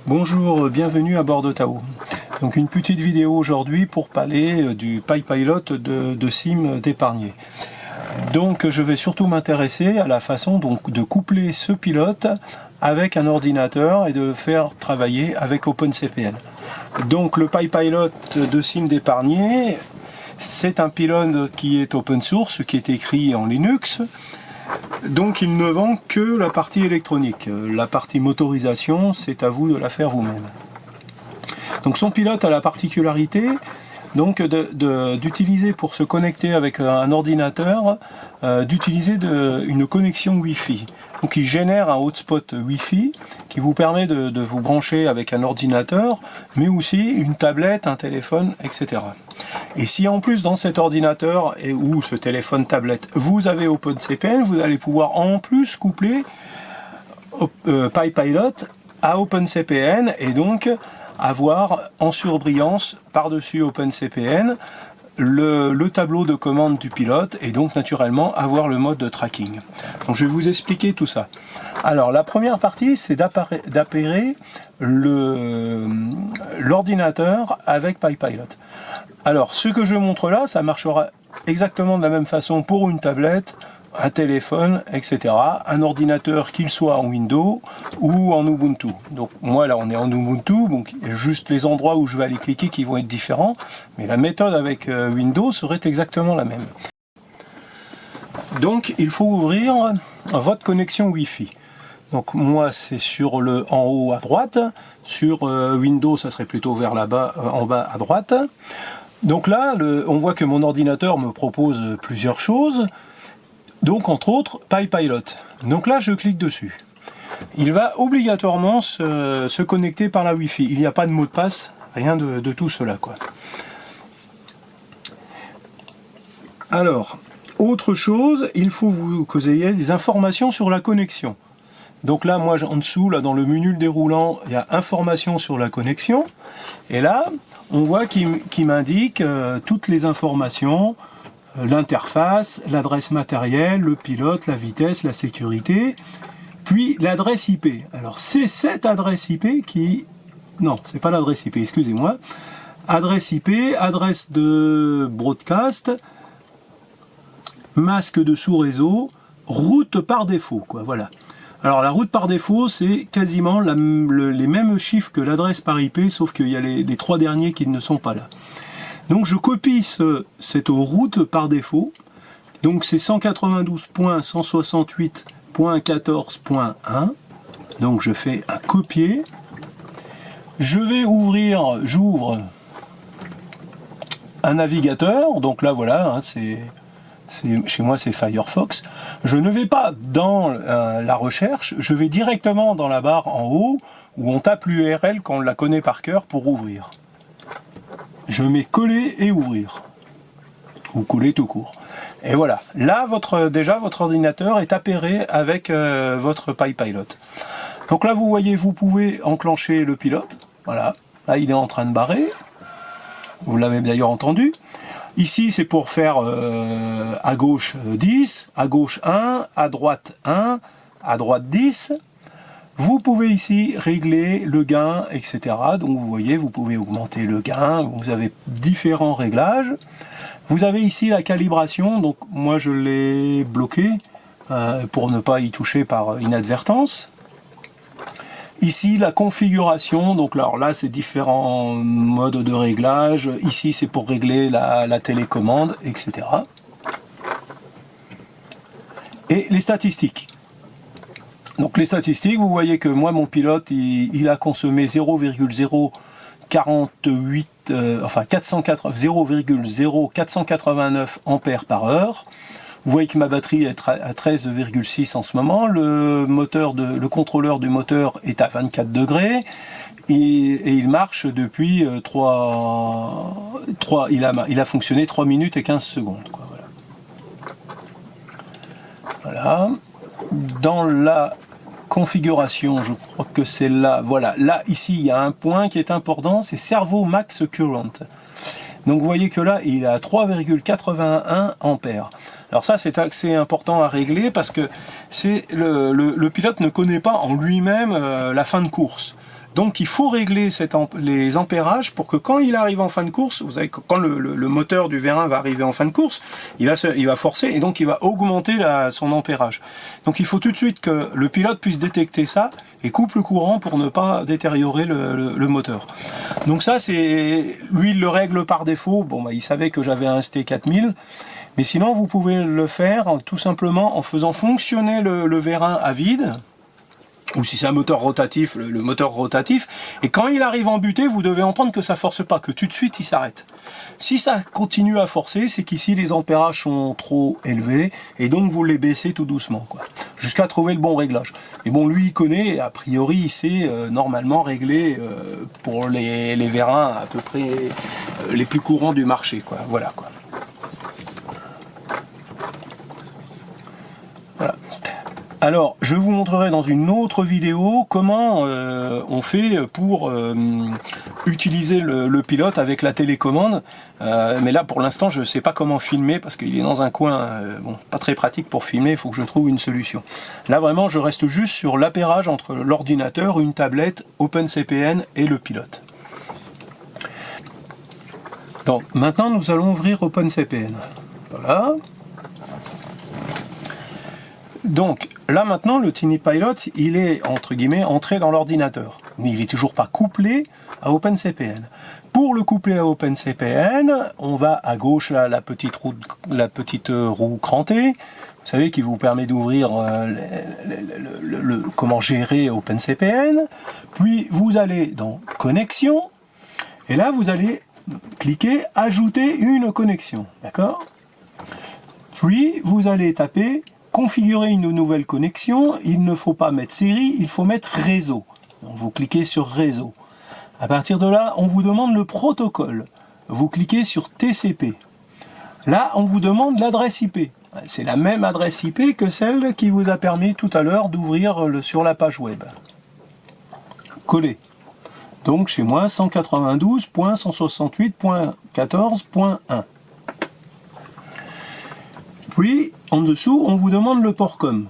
Bonjour, bienvenue à bord de Tao. Donc une petite vidéo aujourd'hui pour parler du PyPilot de SIM d'épargner. Donc je vais surtout m'intéresser à la façon donc de coupler ce pilote avec un ordinateur et de le faire travailler avec OpenCPN. Donc le PyPilot de SIM d'épargner, c'est un pilote qui est open source, qui est écrit en Linux. Donc il ne vend que la partie électronique. La partie motorisation, c'est à vous de la faire vous-même. Donc son pilote a la particularité donc d'utiliser pour se connecter avec un ordinateur, d'utiliser une connexion Wi-Fi. Donc il génère un hotspot Wi-Fi qui vous permet de vous brancher avec un ordinateur, mais aussi une tablette, un téléphone, etc. Et si en plus dans cet ordinateur ou ce téléphone tablette, vous avez OpenCPN, vous allez pouvoir en plus coupler PyPilot à OpenCPN et donc avoir en surbrillance par-dessus OpenCPN le tableau de commande du pilote et donc naturellement avoir le mode de tracking. Donc je vais vous expliquer tout ça. Alors la première partie, c'est d'appairer l'ordinateur avec PyPilot. Alors ce que je montre là, ça marchera exactement de la même façon pour une tablette, un téléphone, etc. Un ordinateur, qu'il soit en Windows ou en Ubuntu. Donc moi là on est en Ubuntu, donc il y a juste les endroits où je vais aller cliquer qui vont être différents, mais la méthode avec Windows serait exactement la même. Donc il faut ouvrir votre connexion Wi-Fi. Donc moi c'est sur en haut à droite, sur Windows ça serait plutôt vers là-bas, en bas à droite. Donc là on voit que mon ordinateur me propose plusieurs choses. Donc entre autres PyPilot. Donc là je clique dessus. Il va obligatoirement se connecter par la Wi-Fi. Il n'y a pas de mot de passe, rien de tout cela quoi. Alors, autre chose, il faut que vous ayez des informations sur la connexion. Donc là, moi en dessous, là dans le menu déroulant, il y a informations sur la connexion. Et là, on voit qu'il m'indique toutes les informations. L'interface, l'adresse matérielle, le pilote, la vitesse, la sécurité, puis l'adresse IP. Alors c'est cette adresse IP qui... Non, c'est pas l'adresse IP, excusez-moi. Adresse IP, adresse de broadcast, masque de sous-réseau, route par défaut, quoi, voilà. Alors la route par défaut, c'est quasiment les mêmes chiffres que l'adresse par IP, sauf qu'il y a les trois derniers qui ne sont pas là. Donc je copie cette route par défaut, donc c'est 192.168.14.1, donc je fais un copier, j'ouvre un navigateur, donc là voilà, chez moi c'est Firefox, je ne vais pas dans la recherche, je vais directement dans la barre en haut, où on tape l'URL quand on la connaît par cœur pour ouvrir. Je mets coller et ouvrir, ou coller tout court. Et voilà, là déjà votre ordinateur est appairé avec votre PyPilot. Donc là vous voyez, vous pouvez enclencher le pilote, voilà, là il est en train de barrer, vous l'avez d'ailleurs entendu. Ici c'est pour faire à gauche 10, à gauche 1, à droite 10. Vous pouvez ici régler le gain, etc. Donc vous voyez, vous pouvez augmenter le gain, vous avez différents réglages. Vous avez ici la calibration, donc moi je l'ai bloqué pour ne pas y toucher par inadvertance. Ici la configuration, donc alors là c'est différents modes de réglage. Ici c'est pour régler la télécommande, etc. Et les statistiques. Donc les statistiques, vous voyez que moi mon pilote il a consommé 0,0489 ampères par heure. Vous voyez que ma batterie est à 13,6 en ce moment. Le contrôleur du moteur est à 24 degrés et il marche depuis il a fonctionné 3 minutes et 15 secondes. Quoi, voilà. Dans la configuration, je crois que c'est là, voilà, là, ici, il y a un point qui est important, c'est Servo Max Current. Donc vous voyez que là, il est à 3,81 ampères. Alors ça, c'est assez important à régler parce que le pilote ne connaît pas en lui-même la fin de course. Donc il faut régler les ampérages pour que quand il arrive en fin de course, vous savez que quand le moteur du vérin va arriver en fin de course, il va forcer et donc il va augmenter son ampérage. Donc il faut tout de suite que le pilote puisse détecter ça et coupe le courant pour ne pas détériorer le moteur. Donc ça, lui il le règle par défaut. Bon, bah, il savait que j'avais un ST4000. Mais sinon, vous pouvez le faire tout simplement en faisant fonctionner le vérin à vide, ou si c'est un moteur rotatif, le moteur rotatif, et quand il arrive en butée, vous devez entendre que ça force pas, que tout de suite il s'arrête. Si ça continue à forcer, c'est qu'ici les ampérages sont trop élevés, et donc vous les baissez tout doucement, quoi, jusqu'à trouver le bon réglage. Et bon, lui il connaît, a priori il sait normalement régler pour les vérins à peu près les plus courants du marché, quoi. Voilà, quoi. Voilà. Alors, je vous montrerai dans une autre vidéo comment on fait pour utiliser le pilote avec la télécommande. Mais là, pour l'instant, je ne sais pas comment filmer parce qu'il est dans un coin bon, pas très pratique pour filmer. Il faut que je trouve une solution. Là, vraiment, je reste juste sur l'appairage entre l'ordinateur, une tablette, OpenCPN et le pilote. Donc, maintenant, nous allons ouvrir OpenCPN. Voilà. Donc là maintenant le TinyPilot il est entre guillemets entré dans l'ordinateur, mais il n'est toujours pas couplé à OpenCPN. Pour le coupler à OpenCPN, on va à gauche là, la petite roue crantée, vous savez, qui vous permet d'ouvrir comment gérer OpenCPN. Puis vous allez dans connexion et là vous allez cliquer ajouter une connexion, d'accord? Puis vous allez taper configurer une nouvelle connexion, il ne faut pas mettre série, il faut mettre réseau. Donc vous cliquez sur réseau. À partir de là, on vous demande le protocole. Vous cliquez sur TCP. Là, on vous demande l'adresse IP. C'est la même adresse IP que celle qui vous a permis tout à l'heure d'ouvrir sur la page web. Coller. Donc chez moi, 192.168.14.1. Puis, en dessous, on vous demande le port COM.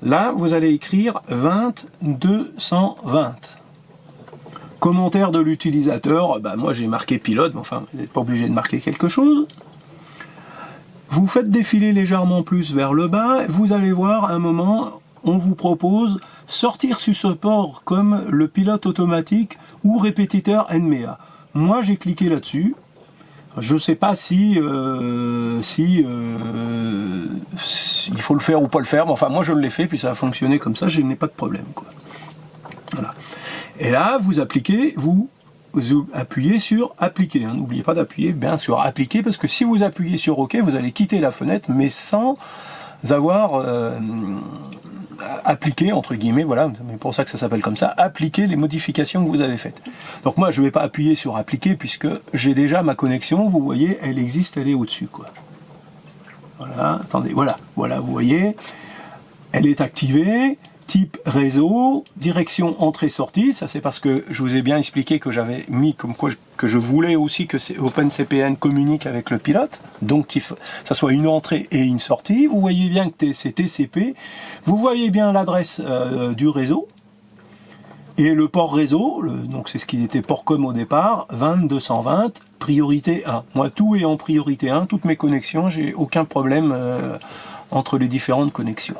Là, vous allez écrire 20220. Commentaire de l'utilisateur, bah, moi j'ai marqué pilote, mais enfin, vous n'êtes pas obligé de marquer quelque chose. Vous faites défiler légèrement plus vers le bas, vous allez voir, à un moment, on vous propose sortir sur ce port comme le pilote automatique ou répétiteur NMEA. Moi, j'ai cliqué là-dessus. Je ne sais pas si il faut le faire ou pas le faire, mais enfin moi je l'ai fait, puis ça a fonctionné comme ça, je n'ai pas de problème, quoi. Voilà. Et là, vous appuyez sur appliquer. Hein. N'oubliez pas d'appuyer bien sur appliquer, parce que si vous appuyez sur OK, vous allez quitter la fenêtre, mais sans avoir appliquer, entre guillemets, voilà, c'est pour ça que ça s'appelle comme ça, appliquer les modifications que vous avez faites. Donc moi je ne vais pas appuyer sur appliquer puisque j'ai déjà ma connexion, vous voyez, elle existe, elle est au-dessus, quoi. Voilà, attendez, voilà, vous voyez, elle est activée, type réseau, direction entrée-sortie, ça c'est parce que je vous ai bien expliqué que j'avais mis comme quoi que je voulais aussi que OpenCPN communique avec le pilote, donc que ça soit une entrée et une sortie. Vous voyez bien que c'est TCP, vous voyez bien l'adresse du réseau, et le port réseau, donc c'est ce qui était port com au départ, 20220, priorité 1. Moi tout est en priorité 1, toutes mes connexions, j'ai aucun problème entre les différentes connexions.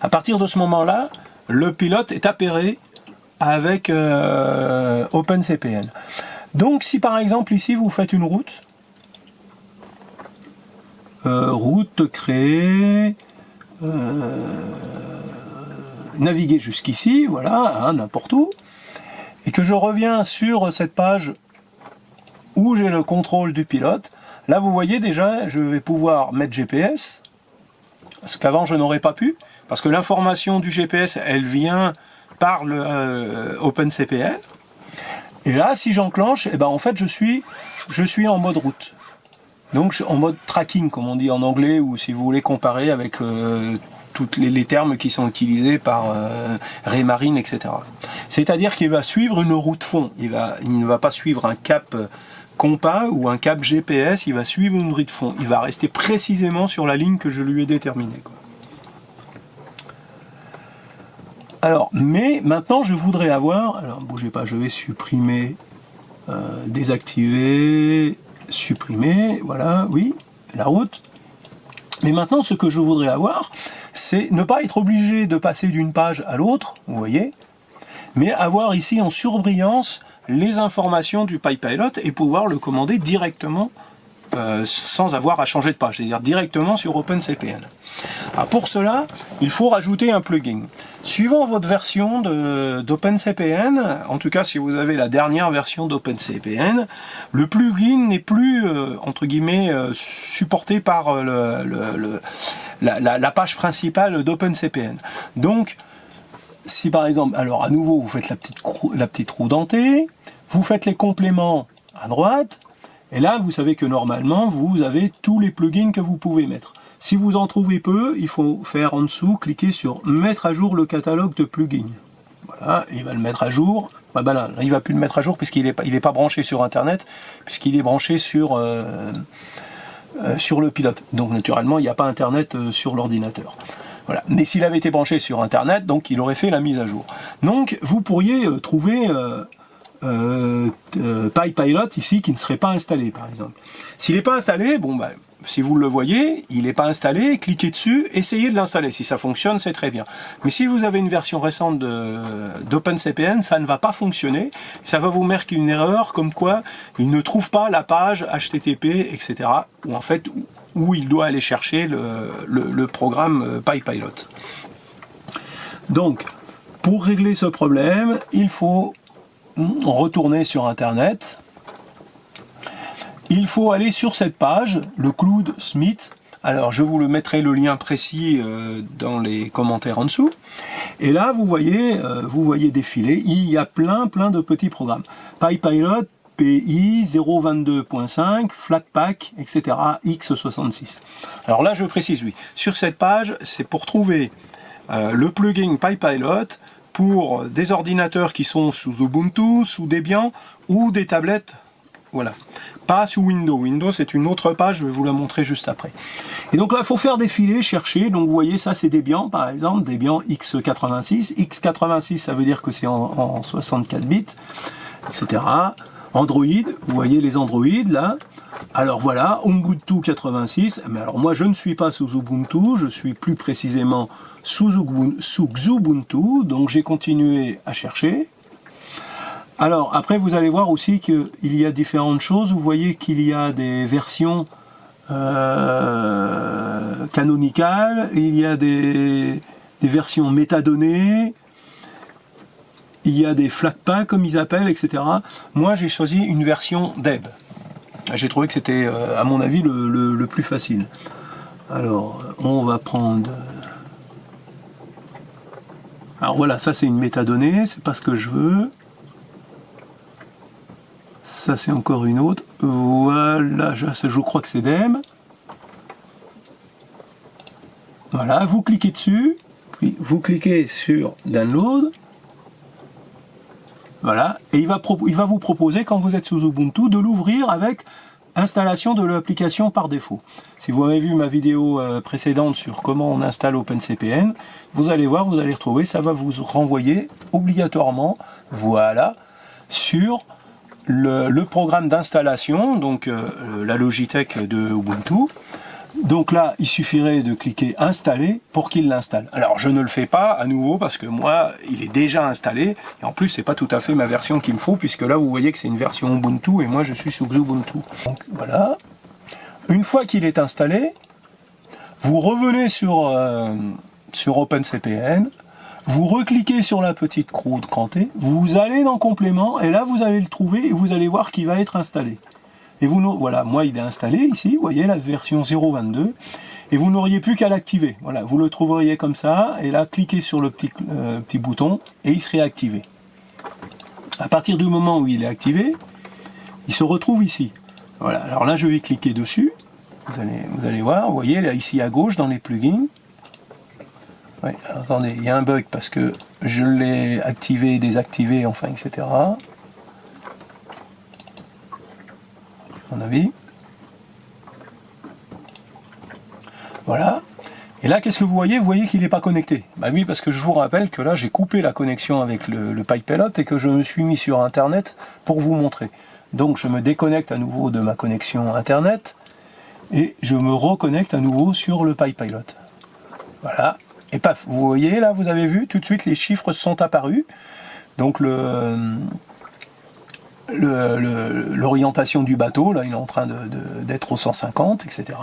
À partir de ce moment-là, le pilote est appairé avec OpenCPN. Donc si par exemple ici vous faites une route, route créée, naviguer jusqu'ici, voilà, hein, n'importe où, et que je reviens sur cette page où j'ai le contrôle du pilote, là vous voyez déjà, je vais pouvoir mettre GPS, ce qu'avant je n'aurais pas pu, parce que l'information du GPS, elle vient par le OpenCPN. Et là, si j'enclenche, eh ben, en fait, je suis en mode route. Donc, en mode tracking, comme on dit en anglais, ou si vous voulez comparer avec tous les termes qui sont utilisés par Raymarine, etc. C'est-à-dire qu'il va suivre une route fond. Il ne va pas suivre un cap compas ou un câble GPS, il va suivre une grille de fond. Il va rester précisément sur la ligne que je lui ai déterminée, quoi. Alors, mais maintenant je voudrais avoir, alors bougez pas, je vais supprimer, désactiver, supprimer, voilà, oui, la route. Mais maintenant ce que je voudrais avoir, c'est ne pas être obligé de passer d'une page à l'autre, vous voyez, mais avoir ici en surbrillance les informations du PyPilot et pouvoir le commander directement sans avoir à changer de page, c'est-à-dire directement sur OpenCPN. Alors pour cela, il faut rajouter un plugin. Suivant votre version d'OpenCPN, en tout cas si vous avez la dernière version d'OpenCPN, le plugin n'est plus, entre guillemets, supporté par la page principale d'OpenCPN. Donc, si par exemple, alors à nouveau, vous faites la petite roue dentée, vous faites les compléments à droite, et là, vous savez que normalement, vous avez tous les plugins que vous pouvez mettre. Si vous en trouvez peu, il faut faire en dessous, cliquer sur « Mettre à jour le catalogue de plugins ». Voilà, il va le mettre à jour. Bah ben là, il ne va plus le mettre à jour puisqu'il n'est pas branché sur Internet, puisqu'il est branché sur le pilote. Donc naturellement, il n'y a pas Internet sur l'ordinateur. Voilà. Mais s'il avait été branché sur Internet, donc il aurait fait la mise à jour. Donc vous pourriez trouver PyPilot ici qui ne serait pas installé, par exemple. S'il n'est pas installé, bon ben, si vous le voyez, il n'est pas installé, cliquez dessus, essayez de l'installer. Si ça fonctionne, c'est très bien. Mais si vous avez une version récente d'OpenCPN, ça ne va pas fonctionner. Ça va vous marquer une erreur comme quoi il ne trouve pas la page HTTP, etc. Ou en fait, où il doit aller chercher le programme PyPilot. Donc, pour régler ce problème, il faut retourner sur Internet. Il faut aller sur cette page, le Cloud Smith. Alors, je vous le mettrai le lien précis dans les commentaires en dessous. Et là, vous voyez défiler, il y a plein de petits programmes. PyPilot, PI 0.22.5, Flatpak, etc., x66. Alors là, je précise, oui. Sur cette page, c'est pour trouver le plugin PyPilot pour des ordinateurs qui sont sous Ubuntu, sous Debian ou des tablettes. Voilà. Pas sous Windows. Windows, c'est une autre page, je vais vous la montrer juste après. Et donc là, il faut faire défiler, chercher. Donc vous voyez, ça c'est Debian, par exemple, Debian x86. x86, ça veut dire que c'est en 64 bits, etc. Android, vous voyez les Android là. Alors voilà, Ubuntu 86. Mais alors moi, je ne suis pas sous Ubuntu, je suis plus précisément sous Xubuntu. Donc j'ai continué à chercher. Alors, après, vous allez voir aussi qu'il y a différentes choses. Vous voyez qu'il y a des versions canonicales, il y a des versions métadonnées, il y a des Flatpak, comme ils appellent, etc. Moi, j'ai choisi une version Deb. J'ai trouvé que c'était, à mon avis, le plus facile. Alors, on va prendre... Alors voilà, ça c'est une métadonnée, c'est pas ce que je veux. Ça c'est encore une autre. Voilà, je crois que c'est Dem. Voilà, vous cliquez dessus, puis vous cliquez sur Download. Voilà, et il va vous proposer, quand vous êtes sous Ubuntu, de l'ouvrir avec installation de l'application par défaut. Si vous avez vu ma vidéo précédente sur comment on installe OpenCPN, vous allez voir, vous allez retrouver, ça va vous renvoyer obligatoirement, voilà, sur le programme d'installation, donc la Logitech de Ubuntu. Donc là, il suffirait de cliquer installer pour qu'il l'installe. Alors je ne le fais pas à nouveau parce que moi, il est déjà installé. Et en plus, c'est pas tout à fait ma version qu'il me faut, puisque là, vous voyez que c'est une version Ubuntu et moi, je suis sous Xubuntu. Donc voilà. Une fois qu'il est installé, vous revenez sur OpenCPN, vous recliquez sur la petite croix crantée, vous allez dans complément et là, vous allez le trouver et vous allez voir qu'il va être installé. Et vous, voilà, moi il est installé ici, vous voyez la version 0.22, et vous n'auriez plus qu'à l'activer. Voilà, vous le trouveriez comme ça, et là, cliquez sur le petit bouton, et il serait activé. À partir du moment où il est activé, il se retrouve ici. Voilà, alors là je vais cliquer dessus, vous allez voir, vous voyez là ici à gauche dans les plugins. Ouais, attendez, il y a un bug parce que je l'ai activé, désactivé, enfin, etc. à mon avis. Voilà. Et là, qu'est-ce que vous voyez? Vous voyez qu'il n'est pas connecté. Bah oui, parce que je vous rappelle que là, j'ai coupé la connexion avec le PyPilot et que je me suis mis sur Internet pour vous montrer. Donc, je me déconnecte à nouveau de ma connexion Internet et je me reconnecte à nouveau sur le PyPilot. Voilà. Et paf, vous voyez, là, vous avez vu, tout de suite, les chiffres sont apparus. Donc, l'orientation du bateau, là, il est en train d'être au 150, etc.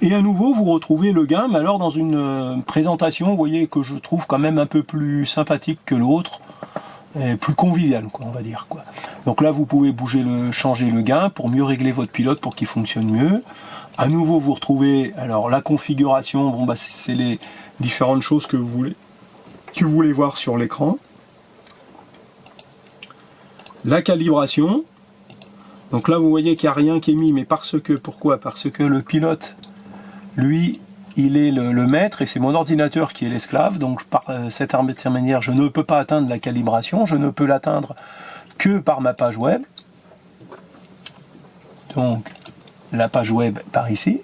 Et à nouveau, vous retrouvez le gain, mais alors dans une présentation, vous voyez, que je trouve quand même un peu plus sympathique que l'autre, et plus convivial, quoi, on va dire, quoi. Donc là, vous pouvez changer le gain pour mieux régler votre pilote pour qu'il fonctionne mieux. À nouveau, vous retrouvez alors la configuration, bon, bah, c'est les différentes choses que vous voulez voir sur l'écran. La calibration. Donc là, vous voyez qu'il n'y a rien qui est mis, mais pourquoi? Parce que le pilote, lui, il est le maître et c'est mon ordinateur qui est l'esclave. Donc par cet intermédiaire, je ne peux pas atteindre la calibration, je ne peux l'atteindre que par ma page web. Donc la page web par ici.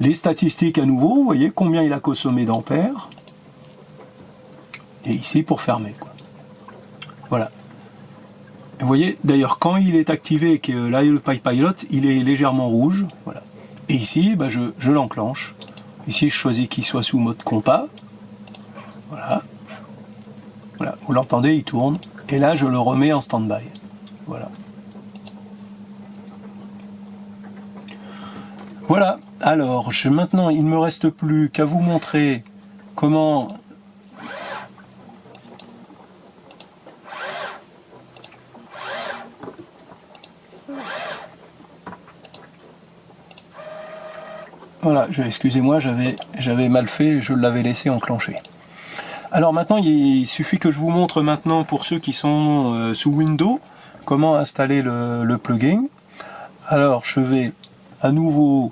Les statistiques à nouveau, vous voyez combien il a consommé d'ampères. Et ici pour fermer, quoi. Voilà. Vous voyez, d'ailleurs, quand il est activé et que là, le PyPilot, il est légèrement rouge. Voilà. Et ici, bah, je l'enclenche. Ici, je choisis qu'il soit sous mode compas. Voilà. Voilà. Vous l'entendez, il tourne. Et là, je le remets en stand-by. Voilà. Voilà. Alors, maintenant, il ne me reste plus qu'à vous montrer comment... Voilà, excusez-moi, j'avais mal fait, je l'avais laissé enclencher. Alors maintenant, il suffit que je vous montre maintenant, pour ceux qui sont sous Windows, comment installer le plugin. Alors, je vais à nouveau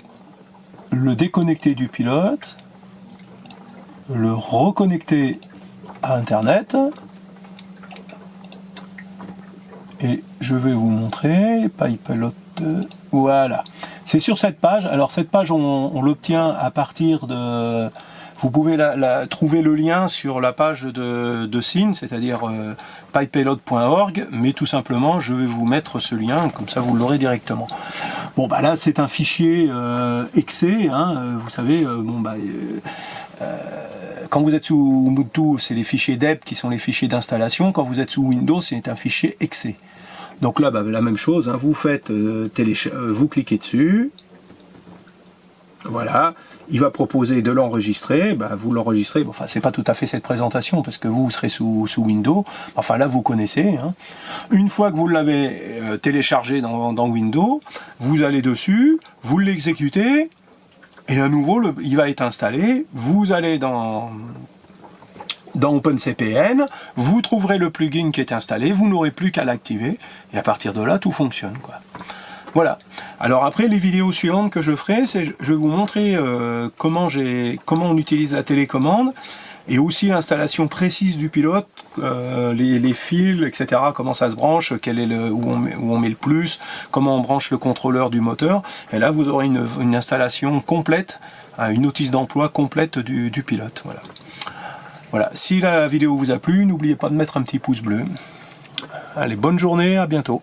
le déconnecter du pilote, le reconnecter à Internet, et je vais vous montrer, PyPilot, voilà. C'est sur cette page. Alors cette page, on l'obtient à partir de... Vous pouvez trouver le lien sur la page de SIN, c'est-à-dire pypilot.org, mais tout simplement, je vais vous mettre ce lien, comme ça vous l'aurez directement. Bon, bah là, c'est un fichier exe, hein, vous savez, quand vous êtes sous Ubuntu, c'est les fichiers deb qui sont les fichiers d'installation. Quand vous êtes sous Windows, c'est un fichier exe. Donc là, bah, la même chose, hein, vous faites vous cliquez dessus, voilà, il va proposer de l'enregistrer, bah, vous l'enregistrez, bon, enfin c'est pas tout à fait cette présentation parce que vous serez sous Windows, enfin là vous connaissez, hein. Une fois que vous l'avez téléchargé dans Windows, vous allez dessus, vous l'exécutez, et à nouveau il va être installé, vous allez dans OpenCPN, vous trouverez le plugin qui est installé, vous n'aurez plus qu'à l'activer, et à partir de là, tout fonctionne, quoi. Voilà. Alors après, les vidéos suivantes que je ferai, je vais vous montrer comment on utilise la télécommande, et aussi l'installation précise du pilote, les fils, etc., comment ça se branche, où on met le plus, comment on branche le contrôleur du moteur, et là, vous aurez une installation complète, une notice d'emploi complète du pilote, voilà. Voilà, si la vidéo vous a plu, n'oubliez pas de mettre un petit pouce bleu. Allez, bonne journée, à bientôt.